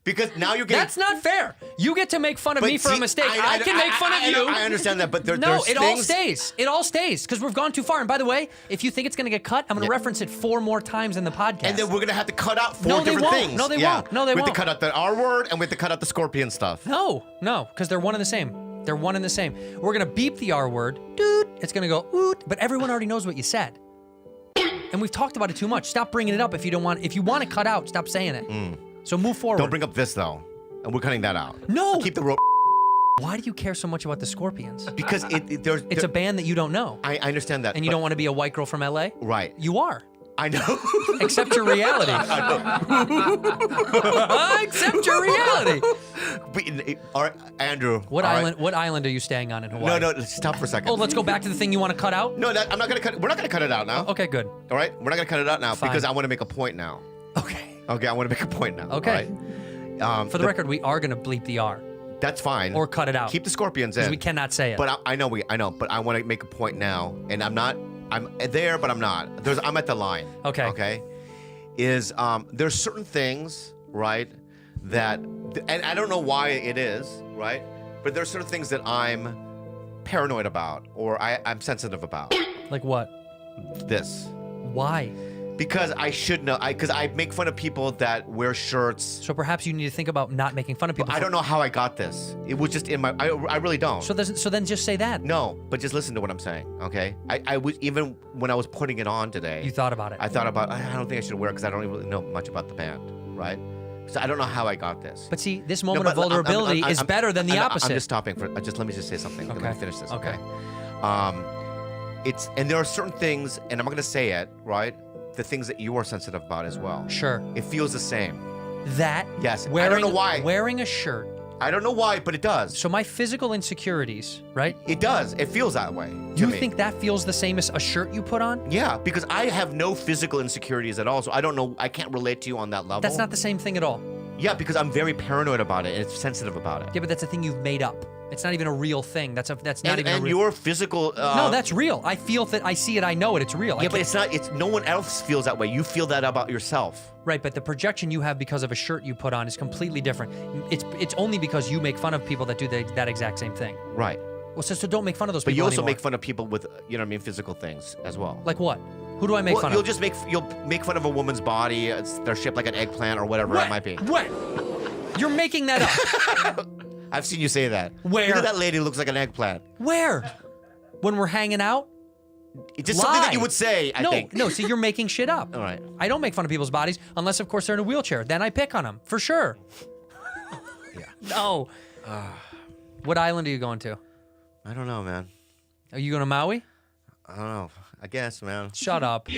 Because now you're getting... That's not fair. You get to make fun of me for a mistake. I can make fun of you. I understand that, but there's it all stays. It all stays because we've gone too far. And by the way, if you think it's going to get cut, I'm going to reference it 4 more times in the podcast. And then we're going to have to cut out 4 different things. No, they won't. No, they won't. We have to cut out the R word and we have to cut out the scorpion stuff. No, because they're one and the same. They're one and the same. We're going to beep the R word. Doot. It's going to go oot. But everyone already knows what you said. And we've talked about it too much. Stop bringing it up if you don't want. If you want to cut out, stop saying it. So move forward. Don't bring up this though. And we're cutting that out. No. Keep the rope. Why do you care so much about the Scorpions? Because it's a band that you don't know. I understand that. And you don't want to be a white girl from LA? Right. You are. I know. Accept your reality. Accept your reality. Andrew. What island are you staying on in Hawaii? No, stop for a second. Oh, let's go back to the thing you want to cut out? No, I'm not going to cut it. We're not going to cut it out now. Okay, good. All right? We're not going to cut it out now Fine. because I want to make a point now. Okay. Okay, I want to make a point now. Okay. All right? For the record, we are going to bleep the R. That's fine. Or cut it out. Keep the scorpions in. Because we cannot say it. But I know, but I want to make a point now, and I'm there, but I'm not. I'm at the line. Okay. Okay. There's certain things, right, that, and I don't know why it is, right, but there's certain things that I'm paranoid about, or I'm sensitive about. Like what? This. Why? Because I should know. Because I make fun of people that wear shirts. So perhaps you need to think about not making fun of people. I don't know how I got this. It was just in my. I really don't. So then just say that. No, but just listen to what I'm saying, okay? I was even when I was putting it on today. You thought about it. I thought about. I don't think I should wear it because I don't even really know much about the band, right? So I don't know how I got this. But see, this moment of vulnerability is better than the opposite. I'm just stopping for. Let me just say something. Okay. Let me finish this. Okay. And there are certain things, and I'm not going to say it, right? The things that you are sensitive about as well. Sure. It feels the same. That? Yes. I don't know why. Wearing a shirt. I don't know why, but it does. So my physical insecurities, right? It does. It feels that way. You think that feels the same as a shirt you put on? Yeah, because I have no physical insecurities at all, so I don't know. I can't relate to you on that level. That's not the same thing at all. Yeah, because I'm very paranoid about it and sensitive about it. Yeah, but that's a thing you've made up. It's not even a real thing. That's not even a real... your physical... no, that's real. I feel that I see it, I know it, it's real. Yeah, but it's not, no one else feels that way. You feel that about yourself. Right, but the projection you have because of a shirt you put on is completely different. It's only because you make fun of people that do that exact same thing. Right. Well, so don't make fun of those people But you also anymore. make fun of people with, you know what I mean, physical things as well. Like what? Who do I make fun of? You'll make fun of a woman's body. They're shaped like an eggplant or whatever it might be. When? You're making that up. I've seen you say that. Where? Look at that lady who looks like an eggplant. Where? When we're hanging out? It's just something that you would say, I think. No, see, you're making shit up. All right. I don't make fun of people's bodies, unless, of course, they're in a wheelchair. Then I pick on them, for sure. Yeah. No. What island are you going to? I don't know, man. Are you going to Maui? I don't know. I guess, man. Shut up.